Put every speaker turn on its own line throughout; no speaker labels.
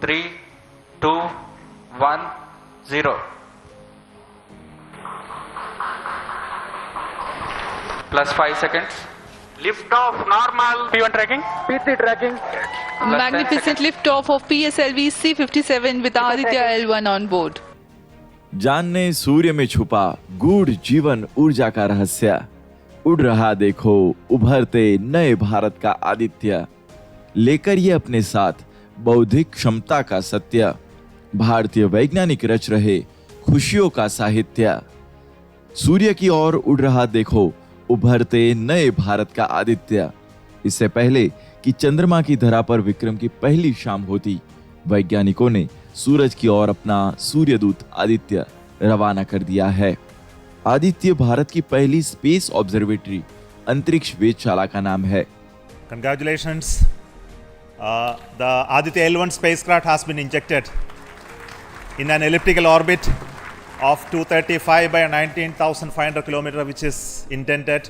3, 2, 1, 0. Plus 5 seconds. Lift off normal. P1 tracking. P3 tracking.
Magnificent liftoff of PSLV C-57 with Aditya L1 on board.
जानने सूर्य में छुपा गूढ़ जीवन ऊर्जा का रहस्य। उड़ रहा देखो उभरते नए भारत का आदित्य, लेकर ये अपने साथ बौद्धिक क्षमता का सत्य। भारतीय वैज्ञानिक रच रहे खुशियों का साहित्य। सूर्य की ओर उड़ रहा देखो उभरते नए भारत का आदित्य। इससे पहले कि चंद्रमा की धरा पर विक्रम की पहली शाम होती, वैज्ञानिकों ने सूरज की ओर अपना सूर्यदूत आदित्य रवाना कर दिया है। आदित्य भारत की पहली स्पेस ऑब्जर्वेटरी अंतरिक्ष वेधशाला का नाम है।
Congratulations. The Aditya L1 spacecraft has been injected in an elliptical orbit of 235 by 19,500 km, which is intended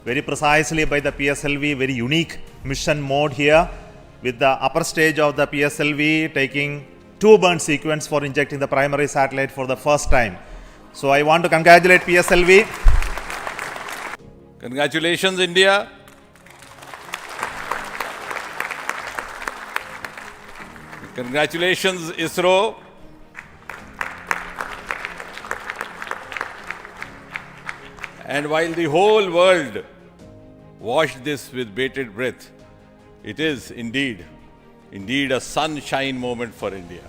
very precisely by the PSLV. Very unique mission mode here, with the upper stage of the PSLV taking 2 burn sequence for injecting the primary satellite for the first time. So I want to congratulate PSLV.
Congratulations, India. Congratulations, ISRO. And while the whole world watched this with bated breath, it is indeed a sunshine moment for India.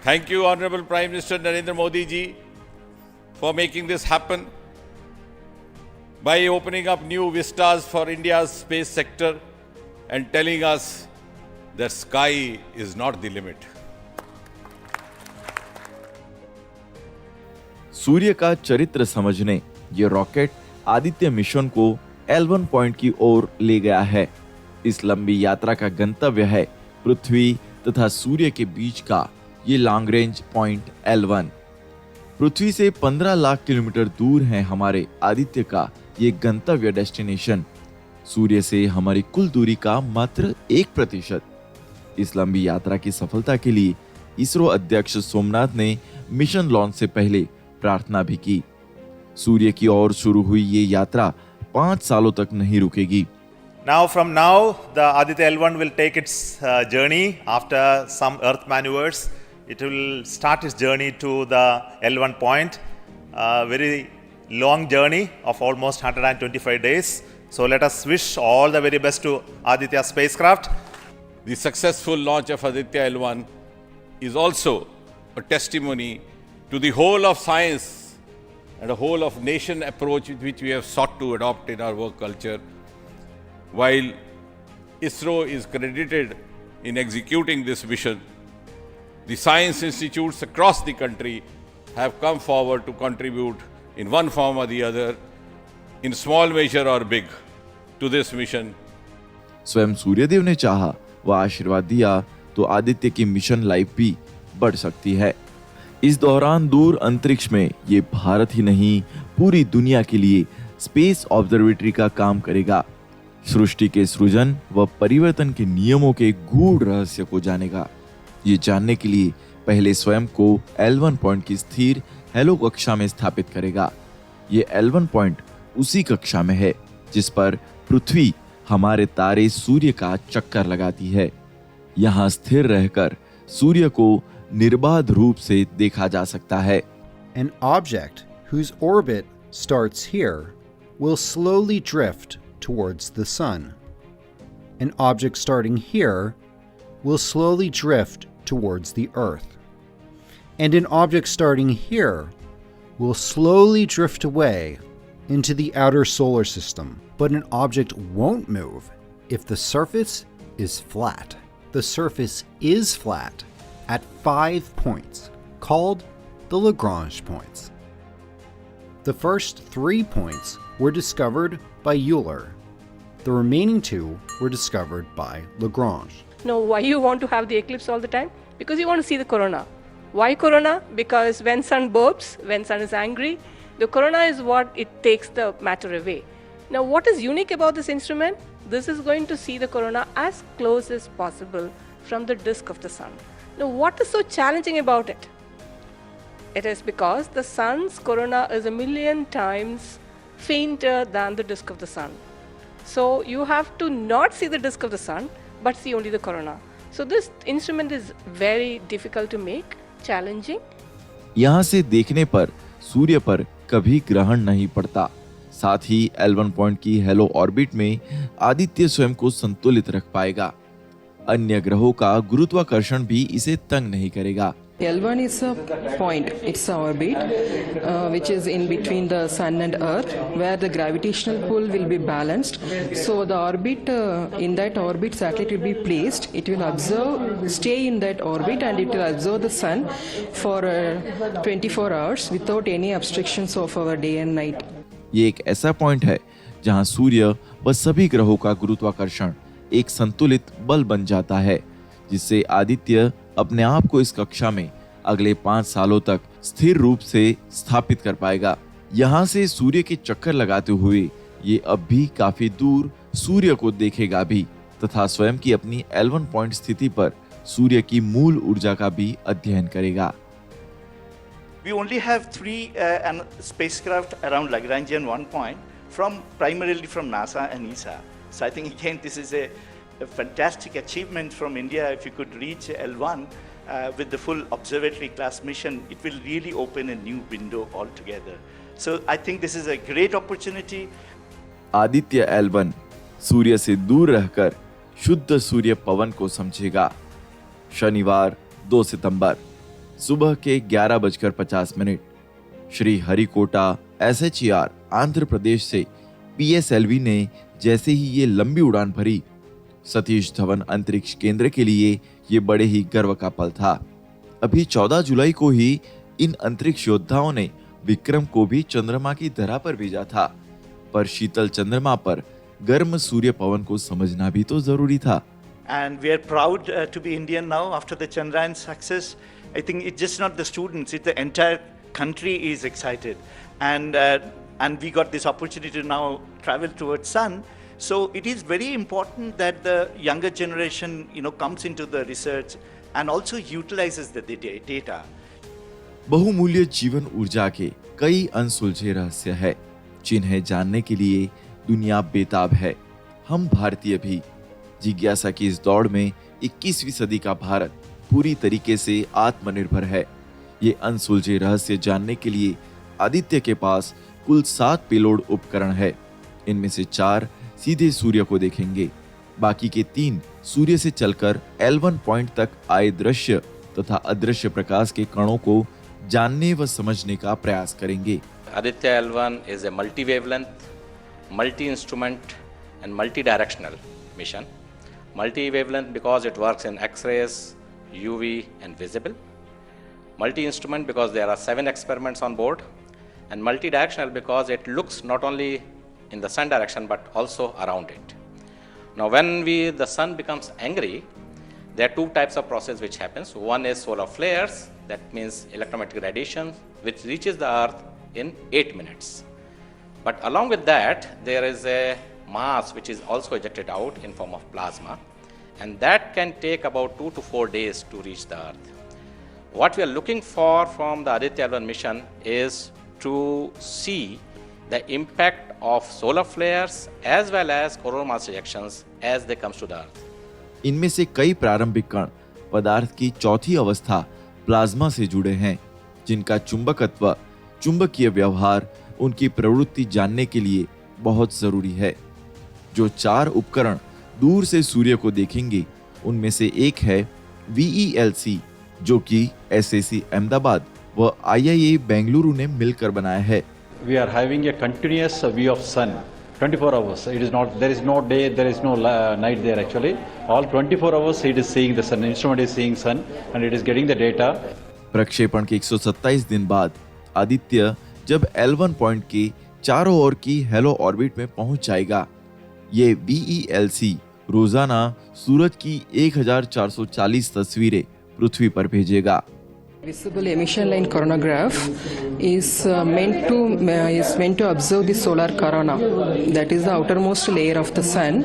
Thank you, Honorable Prime Minister Narendra Modi ji, for making this happen by opening up new vistas for India's space sector and telling us that sky is not the limit.
सूर्य का चरित्र समझने ये rocket Aditya mission को L1 point की ओर ले गया है। इस लंबी यात्रा का गंतव्य है पृथ्वी तथा सूर्य के बीच का ये लॉन्ग रेंज पॉइंट L1। पृथ्वी से 15 लाख किलोमीटर दूर है हमारे आदित्य का ये गंतव्य डेस्टिनेशन। सूर्य से हमारी कुल दूरी का मात्र 1%। इस लंबी यात्रा की सफलता के लिए इसरो अध्यक्ष सोमनाथ ने मिशन लॉन्च से पहले प्रार्थना भी की। सूर्य की ओर शुरू हुई ये यात्रा 5 सालों तक नहीं रुकेगी।
Now from now, the Aditya L1 will take its journey after some Earth maneuvers. It will start its journey to the L1 point. A very long journey of almost 125 days. So let us wish all the very best to Aditya spacecraft.
The successful launch of Aditya L1 is also a testimony to the whole of science and a whole of nation approach which we have sought to adopt in our work culture. While ISRO is credited in executing this mission, the science institutes across the country have come forward to contribute in one form or the other, in small measure or big, to this mission.
स्वयं सूर्यदेव ने चाहा व आशीर्वाद दिया तो आदित्य की mission life भी बढ़ सकती है। इस दौरान दूर अंतरिक्ष में ये भारत ही नहीं पूरी दुनिया के लिए स्पेस ऑब्जर्वेटरी का काम करेगा। सृष्टि के सृजन व परिवर्तन के नियमों के गूढ़ रहस्य को जानेगा। ये जानने के लिए पहले स्वयं को L1 पॉइंट की स्थिर हेलो कक्षा में स्थापित करेगा। ये L1 पॉइंट उसी कक्षा में है जिस पर पृथ्वी हमारे तारे सूर्य का चक्कर लगाती है। यहाँ स्थिर रहकर सूर्य को निर्बाध रूप से देखा जा सकता है।
An object whose orbit starts here will slowly drift towards the sun. An object starting here will slowly drift towards the earth. And an object starting here will slowly drift away into the outer solar system. But an object won't move if the surface is flat. The surface is flat at 5 points, called the Lagrange points. The first 3 points were discovered by Euler. The remaining 2 were discovered by Lagrange.
Now, why you want to have the eclipse all the time? Because you want to see the corona. Why corona? Because when sun burps, when sun is angry, the corona is what it takes the matter away. Now, what is unique about this instrument? this is going to see the corona as close as possible from the disk of the sun. Now, what is so challenging about it? It is because the sun's corona is 1,000,000 times fainter than the disk of the sun. So you have to not see the disk of the sun, but see only the corona. So this instrument is very difficult to make, challenging.
यहाँ से देखने पर सूर्य पर कभी ग्रहण नहीं पड़ता। साथ ही L1 पॉइंट की हेलो ऑर्बिट में आदित्य स्वयं को संतुलित रख पाएगा। अन्य ग्रहों का गुरुत्वाकर्षण भी इसे तंग नहीं करेगा।
L1 is a point, it's an orbit which is in between the sun and earth, where the gravitational pull will be balanced. So the orbit, in that orbit satellite will be placed, it will observe, stay in that orbit and it will observe the sun for 24 hours without any obstructions of our day and night.
ये एक ऐसा point है जहां सूर्य व सभी ग्रहों का गुरुत्वाकर्षण एक संतुलित बल बन जाता है, जिससे आदित्य अपने आप को इस कक्षा में अगले 5 सालों तक स्थिर रूप से स्थापित कर पाएगा। यहाँ से सूर्य के चक्कर लगाते हुए ये अब भी काफी दूर सूर्य को देखेगा भी तथा स्वयं की अपनी L1 पॉइंट स्थिति पर सूर्य की मूल ऊर्जा का भी अध्ययन करेगा।
We only have 3 spacecraft around Lagrangian 1 point primarily from NASA and ESA. So I think again this is a fantastic achievement from India. If you could reach L1 with the full observatory class mission, it will really open a new window altogether. So I think this is a great opportunity.
Aditya L1 सूर्य से दूर रहकर शुद्ध सूर्य पवन को समझेगा। शनिवार 2 सितंबर सुबह के 11:50 Shri Harikota SHER Andhra Pradesh से PSLV ने जैसे ही ये लंबी उड़ान भरी, सतीश धवन अंतरिक्ष केंद्र के लिए ये बड़े ही गर्व का पल था। अभी 14 जुलाई को ही इन अंतरिक्ष योद्धाओं ने विक्रम को भी चंद्रमा की धरा पर भेजा था, पर शीतल चंद्रमा पर गर्म सूर्य पवन को समझना भी तो जरूरी था।
And we are proud to be Indian now after the Chandrayaan success. I think it's just not the students, it's the entire country is excited. And we got this opportunity to now travel towards sun. So it is very important that the younger generation, comes into the research and also utilizes the data.
बहुमूल्य जीवन ऊर्जा के कई अनसुलझे रहस्य है, जिन्हें जानने के लिए दुनिया बेताब है। हम भारतीय भी जिज्ञासा की इस दौड़ में 21वीं सदी का भारत पूरी तरीके से आत्मनिर्भर है। ये अनसुलझे रहस्य जानने के लिए आदित्य के पास कुल 7 पेलोड उपकरण है। इनमें से 4 सीधे सूर्य को देखेंगे, बाकी के 3 सूर्य से चलकर L1 पॉइंट तक आए दृश्य तथा अदृश्य प्रकाश के कणों को जानने व समझने का प्रयास करेंगे।
Aditya L1 is a multi-wavelength, multi-instrument and multi-directional mission. Multi-wavelength because it works in X-rays, UV and visible. Multi-instrument because there are 7 experiments on board. And multi-directional because it looks not only in the sun direction but also around it. Now when the sun becomes angry, there are 2 types of process which happens. One is solar flares, that means electromagnetic radiation, which reaches the earth in 8 minutes. But along with that, there is a mass which is also ejected out in form of plasma, and that can take about 2 to 4 days to reach the earth. What we are looking for from the Aditya L1 mission is to see the impact of solar flares as well as coronal mass ejections as they comes to the earth.
इनमें से कई प्रारंभिक कण पदार्थ की चौथी अवस्था plasma से जुड़े हैं, जिनका चुंबकत्व, चुंबकीय व्यवहार, उनकी प्रवृत्ति जानने के लिए बहुत जरूरी है। जो 4 उपकरण दूर से सूर्य को देखेंगे, उनमें से एक है VELC, जो कि SAC अहमदाबाद व IIA बेंगलुरु ने मिलकर बनाया है।
We are having a continuous view of sun 24 hours. It is not, there is no day, there is no night there actually. All 24 hours it is seeing the sun. The instrument is seeing sun and it is getting the data.
प्रक्षेपण के 127 दिन बाद आदित्य जब L1 point के चारों ओर की hello orbit में पहुंच जाएगा, ये VELC रोजाना सूरज की 1440 तस्वीरें पृथ्वी पर भेजेगा।
Visible emission line coronagraph is meant to observe the solar corona, that is the outermost layer of the sun.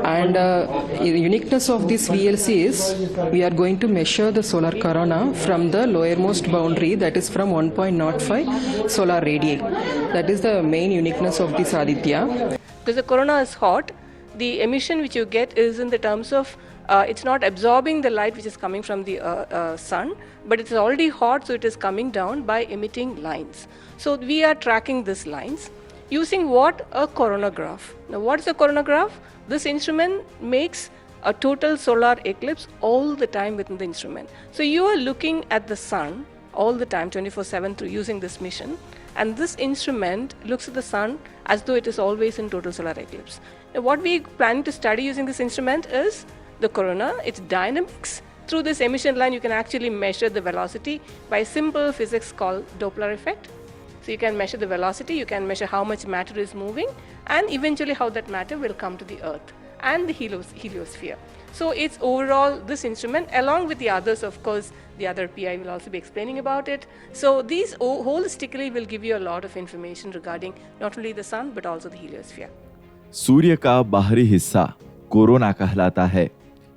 And the uniqueness of this VLC is we are going to measure the solar corona from the lowermost boundary, that is from 1.05 solar radii. That is the main uniqueness of this Aditya.
Because the corona is hot, the emission which you get is in the terms of it's not absorbing the light which is coming from the sun, but it's already hot, so it is coming down by emitting lines. So we are tracking these lines using what? A coronagraph. Now what is a coronagraph? This instrument makes a total solar eclipse all the time within the instrument. So you are looking at the sun all the time 24/7 through using this mission, and this instrument looks at the sun as though it is always in total solar eclipse. Now what we planning to study using this instrument is the corona, its dynamics. Through this emission line you can actually measure the velocity by simple physics called Doppler effect. So you can measure the velocity, you can measure how much matter is moving, and eventually how that matter will come to the earth and the heliosphere. So it's overall this instrument, along with the others, of course, the other PI will also be explaining about it. So these holistically will give you a lot of information regarding not only the sun but also the heliosphere.
सूर्य का बाहरी हिस्सा corona कहलाता है।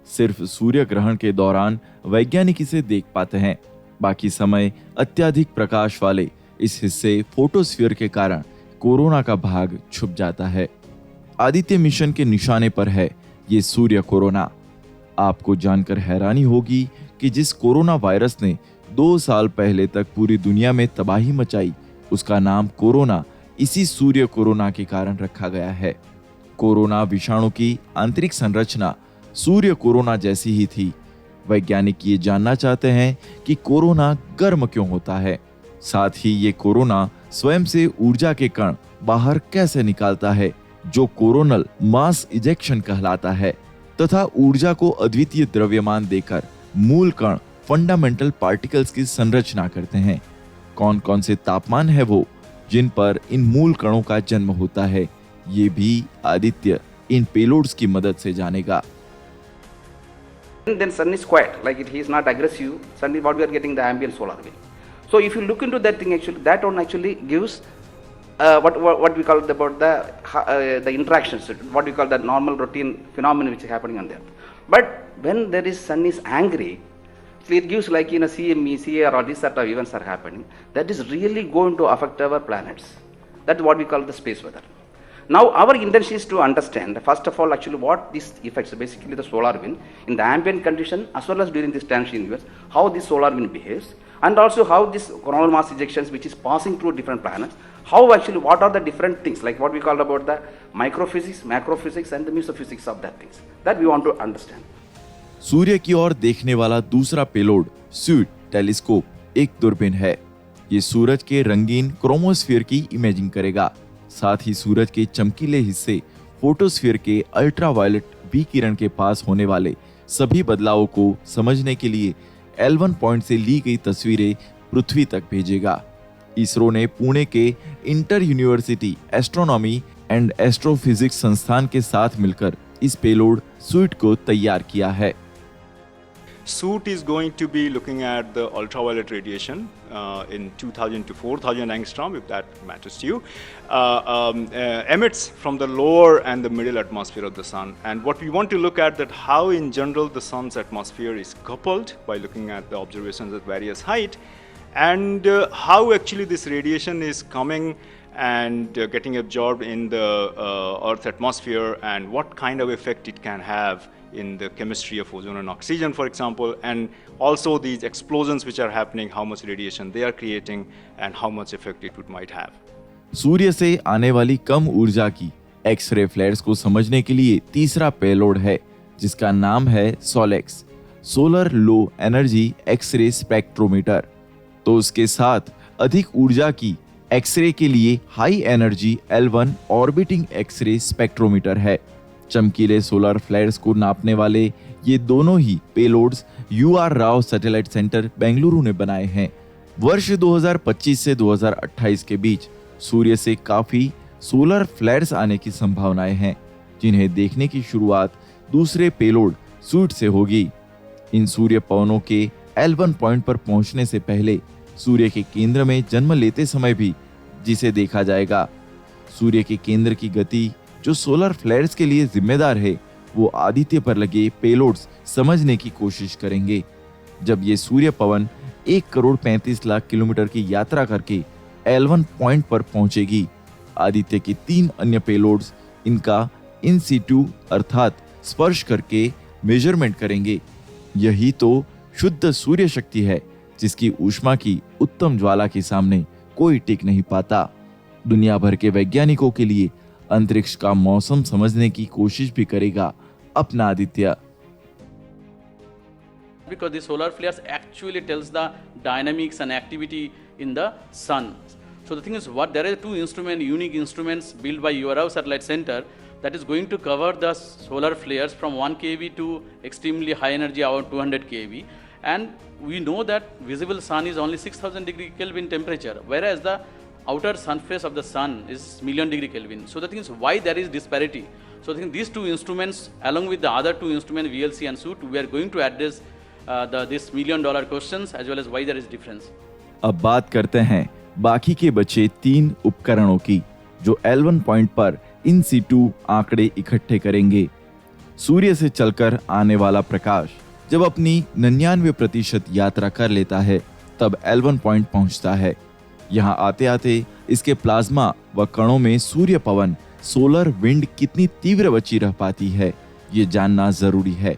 सिर्फ सूर्य ग्रहण के दौरान वैज्ञानिक इसे देख पाते हैं। बाकी समय अत्यधिक प्रकाश वाले इस हिस्से फोटोस्फीयर के कारण कोरोना का भाग छुप जाता है। आदित्य मिशन के निशाने पर है ये सूर्य कोरोना। आपको जानकर हैरानी होगी कि जिस कोरोना वायरस ने 2 साल पहले तक पूरी दुनिया में तबाही मचाई, उसका नाम कोरोना इसी सूर्य कोरोना के कारण रखा गया है। कोरोना विषाणु की आंतरिक संरचना सूर्य कोरोना जैसी ही थी। वैज्ञानिक ये जानना चाहते हैं कि कोरोना गर्म क्यों होता है, साथ ही ये कोरोना स्वयं से ऊर्जा के कण बाहर कैसे निकालता है, जो कोरोनल मास इजेक्शन कहलाता है, तथा ऊर्जा को अद्वितीय द्रव्यमान देकर मूल कण फंडामेंटल पार्टिकल्स की संरचना करते हैं। कौन कौन से तापमान है वो जिन पर इन मूल कणों का जन्म होता है, ये भी आदित्य इन पेलोड्स की मदद से जानेगा।
Then sun is quiet, like he is not aggressive. Sun is what we are getting the ambient solar wind. So if you look into that thing, actually that one actually gives what we call about the interactions, what we call the normal routine phenomenon which is happening on there. But when there is sun is angry, it gives like in a CME, CAR, or these sort of events are happening. That is really going to affect our planets. That's what we call the space weather. Now our intention is to understand first of all actually what these effects, basically the solar wind in the ambient condition as well as during this transition years, how this solar wind behaves, and also how this coronal mass ejections which is passing through different planets, how actually what are the different things like what we call about the microphysics, macrophysics and the mesophysics of that things that we want to understand.
सूर्य की ओर देखने वाला दूसरा payload suite telescope एक दूरबीन है। ये सूरज के रंगीन क्रोमोस्फीयर की इमेजिंग करेगा। साथ ही सूरज के चमकीले हिस्से फोटोस्फीयर के अल्ट्रावायलेट बी किरण के पास होने वाले सभी बदलावों को समझने के लिए L1 पॉइंट से ली गई तस्वीरें पृथ्वी तक भेजेगा। इसरो ने पुणे के inter university astronomy and astrophysics संस्थान के साथ मिलकर इस पेलोड स्यूट को तैयार किया है।
Soot is going to be looking at the ultraviolet radiation in 2000 to 4000 angstrom, if that matters to you, emits from the lower and the middle atmosphere of the sun. And what we want to look at that how in general the sun's atmosphere is coupled by looking at the observations at various height, and how actually this radiation is coming and getting absorbed in the Earth's atmosphere, and what kind of effect it can have in the chemistry of ozone and oxygen, for example, and also these explosions which are happening, how much radiation they are creating and how much effect it might have.
सूर्य से आने वाली कम ऊर्जा की x-ray फ्लेयर्स को समझने के लिए तीसरा पेलोड है, जिसका नाम है SoLEXS, solar low energy X-ray spectrometer. तो उसके साथ अधिक ऊर्जा की एक्स-रे के लिए high energy L1 orbiting X-ray spectrometer है। चमकीले सोलर फ्लेयर्स को नापने वाले ये दोनों ही payloads UR Rao satellite centre Bengaluru ने बनाए हैं। वर्ष 2025 से 2028 के बीच सूर्य से काफी सोलर फ्लेयर्स आने की संभावनाएं हैं, जिन्हें देखने की शुरुआत दूसरे पेलोड स्यूट से होगी। इन सूर्य पवनों के L1 पॉइंट पर पहुंचने से पहले सूर्य के केंद्र में जन्म लेते समय भी जिसे देखा जाएगा। सूर्य के केंद्र की गति जो सोलर फ्लेयर्स के लिए जिम्मेदार है, वो आदित्य पर लगे पेलोड्स समझने की कोशिश करेंगे। जब ये सूर्य पवन 1,35,00,000 किलोमीटर की यात्रा करके L1 पॉइंट पर पहुंचेगी, आदित्य के 3 अन्य पेलोड्स इनका इन सीटू अर्थात स्पर्श करके मेजरमेंट करेंगे। यही तो शुद्ध सूर्य शक्ति है, जिसकी ऊष्मा की उत्तम ज्वाला के सामने कोई टिक नहीं पाता। दुनिया भर के वैज्ञानिकों के लिए अंतरिक्ष का मौसम समझने की कोशिश भी करेगा अपना Aditya.
Because the solar flares actually tells the dynamics and activity in the sun. So the thing is, there are 2 unique instruments built by URAO Satellite Center that is going to cover the solar flares from 1 kV to extremely high energy, about 200 kV. And we know that visible sun is only 6,000 degree Kelvin temperature, whereas the outer surface of the sun is million degree Kelvin. So the thing is, why there is disparity? So I think these 2 instruments, along with the other 2 instruments, VLC and SUIT, we are going to address this $1 million questions as well as why there is difference.
अब बात करते हैं बाकी के बचे 3 उपकरणों की, जो L1 पॉइंट पर इन सीटू आंकड़े इकट्ठे करेंगे। सूर्य से चलकर आने वाला प्रकाश जब अपनी 99% यात्रा कर लेता है, तब L1 पॉइंट पहुंचता है। यहाँ आते आते इसके प्लाज्मा व कणों में सूर्य पवन सोलर विंड कितनी तीव्र बची रह पाती है, ये जानना जरूरी है।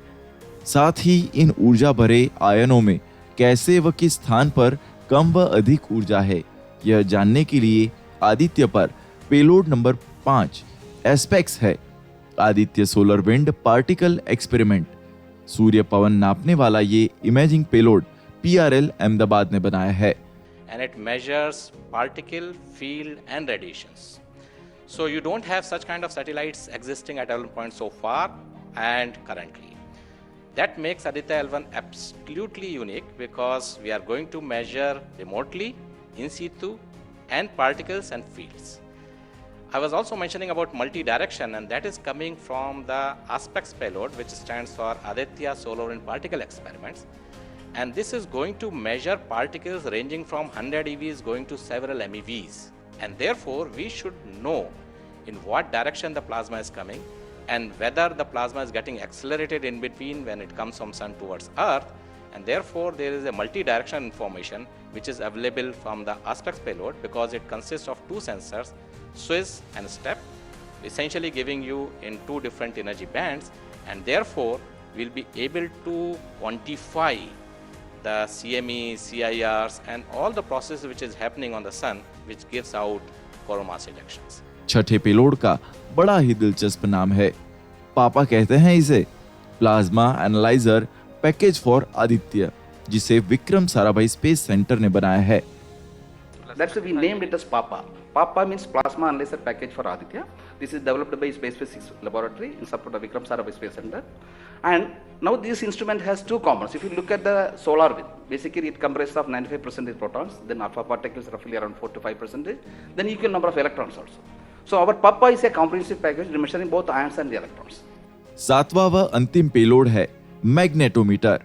साथ ही इन ऊर्जा भरे आयनों में कैसे व किस स्थान पर कम व अधिक ऊर्जा है, यह जानने के लिए आदित्य पर पेलोड नंबर 5 एस्पेक्स है, Aditya solar wind particle experiment. सूर्य पवन नापने वाला ये इमेजिंग पेलोड PRL अहमदाबाद ने बनाया है।
And it measures particle, field and radiations. So you don't have such kind of satellites existing at L1 point so far and currently. That makes Aditya L1 absolutely unique because we are going to measure remotely, in situ and particles and fields. I was also mentioning about multi-direction, and that is coming from the ASPEX payload, which stands for Aditya Solar Wind Particle Experiments. And this is going to measure particles ranging from 100 EVs going to several MeVs. And therefore, we should know in what direction the plasma is coming and whether the plasma is getting accelerated in between when it comes from sun towards earth. And therefore, there is a multi-direction information which is available from the ASPEX payload because it consists of 2 sensors, SWIS and STEP, essentially giving you in 2 different energy bands, and therefore we'll be able to quantify the CME, CIRs and all the process which is happening on the sun which gives out coronal mass ejections.
छठे payload का बड़ा ही दिलचस्प नाम है, पापा कहते हैं इसे plasma analyser package for Aditya, जिसे विक्रम साराभाई स्पेस सेंटर ने बनाया है।
That's why we named it as PAPA. PAPA means Plasma Analyzer Package for Aditya. This is developed by Space Physics Laboratory in support of Vikram Sarabhai Space Center. And now this instrument has 2 components. If you look at the solar wind, basically it comprises of 95% protons, then alpha particles roughly around 4 to 5%, then equal number of electrons also. So our PAPA is a comprehensive package measuring both ions and the electrons.
7वां व अंतिम payload है magnetometer.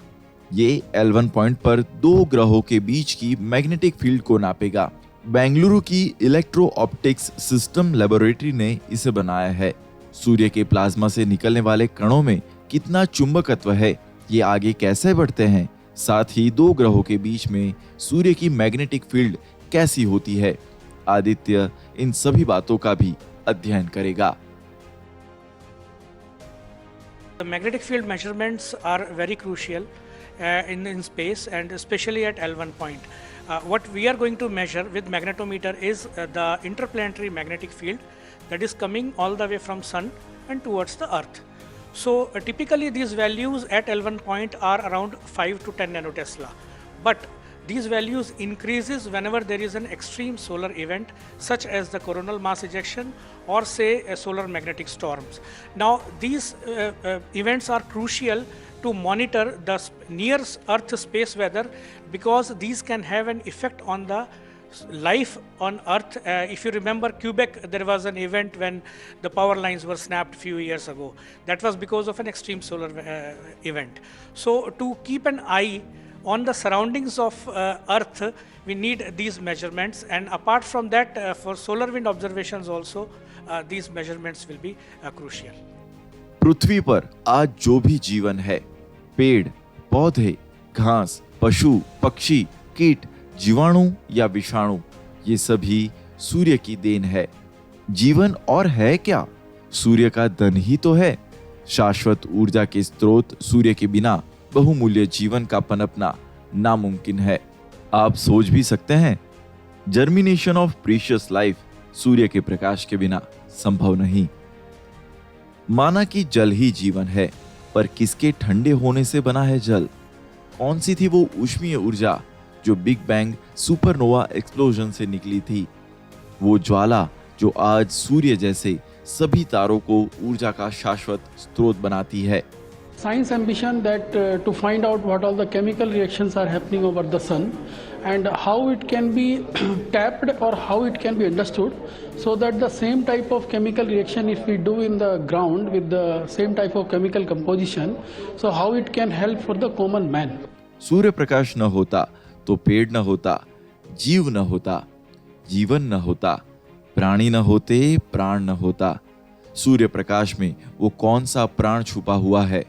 ये L1 point पर 2 ग्रहों के बीच की magnetic field को नापेगा। बेंगलुरु की इलेक्ट्रो ऑप्टिक्स सिस्टम लेबोरेटरी ने इसे बनाया है। सूर्य के प्लाज्मा से निकलने वाले कणों में कितना चुंबकत्व है, ये आगे कैसे बढ़ते हैं, साथ ही 2 ग्रहों के बीच में सूर्य की मैग्नेटिक फील्ड कैसी होती है, आदित्य इन सभी बातों का भी अध्ययन करेगा।
The magnetic field measurements are very crucial in space and especially at L1 point. What we are going to measure with magnetometer is the interplanetary magnetic field that is coming all the way from sun and towards the earth. So typically these values at L1 point are around 5 to 10 nanotesla, but these values increases whenever there is an extreme solar event such as the coronal mass ejection or say a solar magnetic storms. Now these events are crucial to monitor the near earth space weather because these can have an effect on the life on earth. If you remember Quebec, there was an event when the power lines were snapped few years ago. That was because of an extreme solar event. So to keep an eye on the surroundings of Earth, we need these measurements, and apart from that, for solar wind observations also, these measurements will be crucial.
पृथ्वी पर आज जो भी जीवन है, पेड़, पौधे, घास, पशु, पक्षी, कीट, जीवाणु या विषाणु, ये सभी सूर्य की देन है। जीवन और है क्या? सूर्य का धन ही तो है। शाश्वत ऊर्जा के स्रोत सूर्य के बिना बहुमूल्य जीवन का पनपना नामुमकिन है। आप सोच भी सकते हैं, जर्मिनेशन ऑफ प्रीशियस लाइफ सूर्य के प्रकाश के बिना संभव नहीं। माना कि जल ही जीवन है, पर किसके ठंडे होने से बना है जल? कौन सी थी वो ऊष्मीय ऊर्जा जो बिग बैंग सुपरनोवा एक्सप्लोजन से निकली थी? वो ज्वाला जो आज सूर्य जैसे सभी तारों को ऊर्जा का शाश्वत स्रोत बनाती है।
Science ambition that to find out what all the chemical reactions are happening over the sun and how it can be tapped or how it can be understood, so that the same type of chemical reaction if we do in the ground with the same type of chemical composition, so how it can help for the common man.
Surya Prakash न होता तो पेड़ न होता, जीव न होता, जीवन न होता, प्राणी न होते, प्राण न होता। सूर्य प्रकाश में वो कौन सा प्राण छुपा हुआ है?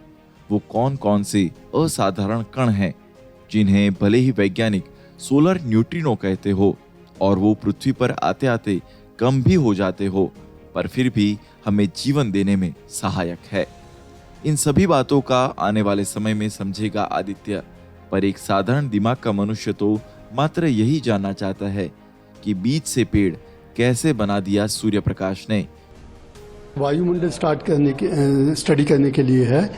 वो कौन कौन से असाधारण कण हैं जिन्हें भले ही वैज्ञानिक सोलर न्यूट्रिनो कहते हो और वो पृथ्वी पर आते आते कम भी हो जाते हो, पर फिर भी हमें जीवन देने में सहायक है। इन सभी बातों का आने वाले समय में समझेगा आदित्य, पर एक साधारण दिमाग का मनुष्य तो मात्र यही जानना चाहता है कि बीज से पेड़ कैसे बना दिया सूर्य प्रकाश ने।
वायुमंडल स्टडी करने के लिए है।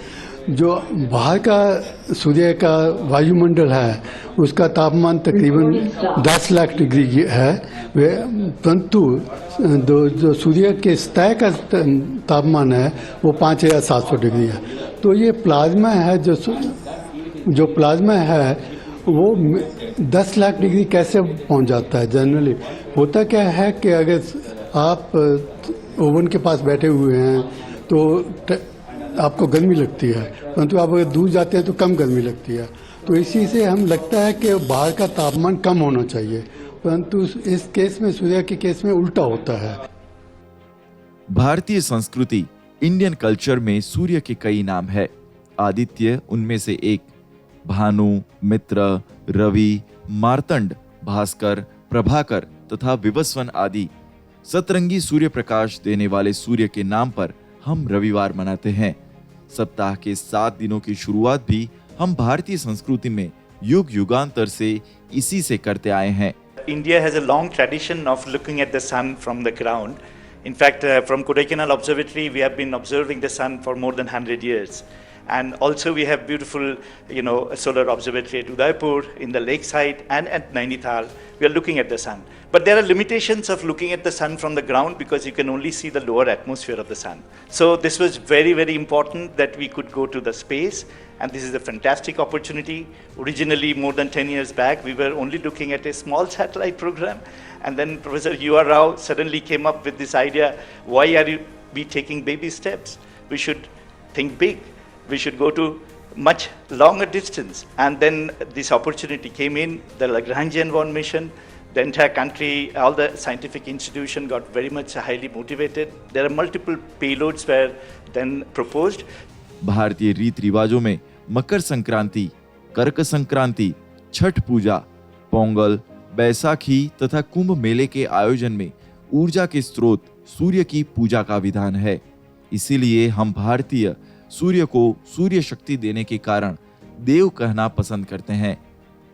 जो बाहर का सूर्य का वायुमंडल है उसका तापमान तकरीबन 10 लाख डिग्री है, परंतु जो सूर्य के सतह का तापमान है वो 5700 डिग्री है। तो ये प्लाज्मा है, जो प्लाज्मा है वो 10 लाख डिग्री कैसे पहुंच जाता है? जनरली होता क्या है कि अगर आप ओवन के पास बैठे हुए हैं तो आपको गर्मी लगती है, परंतु आप अगर दूर जाते हैं तो कम गर्मी लगती है। तो इसी से हम लगता है कि बाहर का तापमान कम होना चाहिए, परंतु इस केस में, सूर्य के केस में उल्टा होता है।
भारतीय संस्कृति, इंडियन कल्चर में सूर्य के कई नाम है। आदित्य उनमें से एक। भानु, मित्र, रवि, मार्तंड, भास्कर, प्रभाकर तथा विवस्वन आदि सतरंगी सूर्य प्रकाश देने वाले सूर्य के नाम पर हम रविवार मनाते हैं। सप्ताह के 7 दिनों की शुरुआत भी हम भारतीय संस्कृति में युग युगांतर से इसी से करते आए हैं।
India has a long tradition of looking at the sun from the ground. In fact, from Kodaikanal Observatory, we have been observing the sun for more than 100 years. And also we have beautiful, solar observatory at Udaipur, in the lakeside, and at Nainital. We are looking at the sun. But there are limitations of looking at the sun from the ground because you can only see the lower atmosphere of the sun. So this was very, very important that we could go to the space, and this is a fantastic opportunity. Originally, more than 10 years back, we were only looking at a small satellite program, and then Professor U.R. Rao suddenly came up with this idea, why are we taking baby steps? We should think big. We should go to much longer distance. And then this opportunity came in, the Lagrangian 1 mission. The entire country, all the scientific institution got very much highly motivated. There are multiple payloads were then proposed.
भारतीय रीत रिवाजों में मकर संक्रांति, कर्क संक्रांति, छठ पूजा, पोंगल, बैसाखी तथा कुंभ मेले के आयोजन में ऊर्जा के स्रोत सूर्य की पूजा का विधान है। इसीलिए हम भारतीय सूर्य को सूर्य शक्ति देने के कारण देव कहना पसंद करते हैं।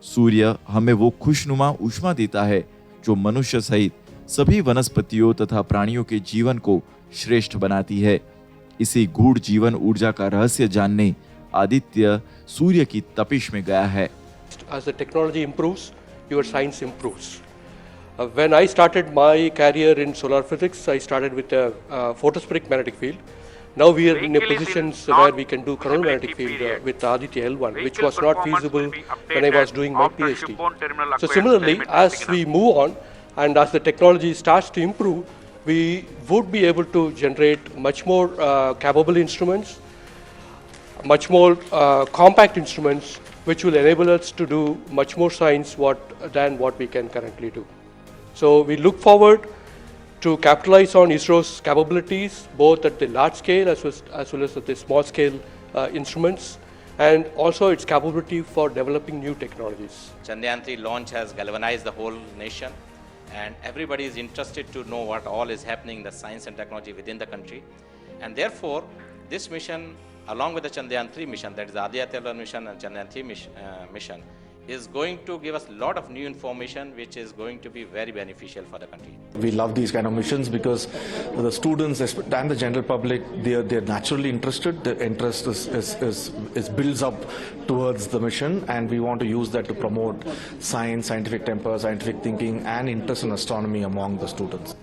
सूर्य हमें वो खुशनुमा ऊष्मा देता है जो मनुष्य सहित सभी वनस्पतियों तथा प्राणियों के जीवन को श्रेष्ठ बनाती है। इसी गूढ़ जीवन ऊर्जा का रहस्य जानने आदित्य सूर्य की तपिश में गया है।
As the technology improves, your science improves. When I started my career in solar physics, I started with a photospheric magnetic field. Now we are in a position where we can do coronal magnetic field with Aditya L1, which was not feasible when I was doing my PhD. So similarly, as we move on and as the technology starts to improve, we would be able to generate much more capable instruments, much more compact instruments which will enable us to do much more science than what we can currently do. So we look forward to capitalize on ISRO's capabilities both at the large scale as well as at the small scale instruments, and also its capability for developing new technologies.
Chandrayaan 3 launch has galvanized the whole nation, and everybody is interested to know what all is happening in the science and technology within the country. And therefore, this mission, along with the Chandrayaan 3 mission, that is the Aditya L1 mission and Chandrayaan 3 mission, is going to give us a lot of new information which is going to be very beneficial for the country.
We love these kind of missions because the students and the general public, they're naturally interested. The interest is builds up towards the mission, and we want to use that to promote science, scientific temper, scientific thinking and interest in astronomy among the students.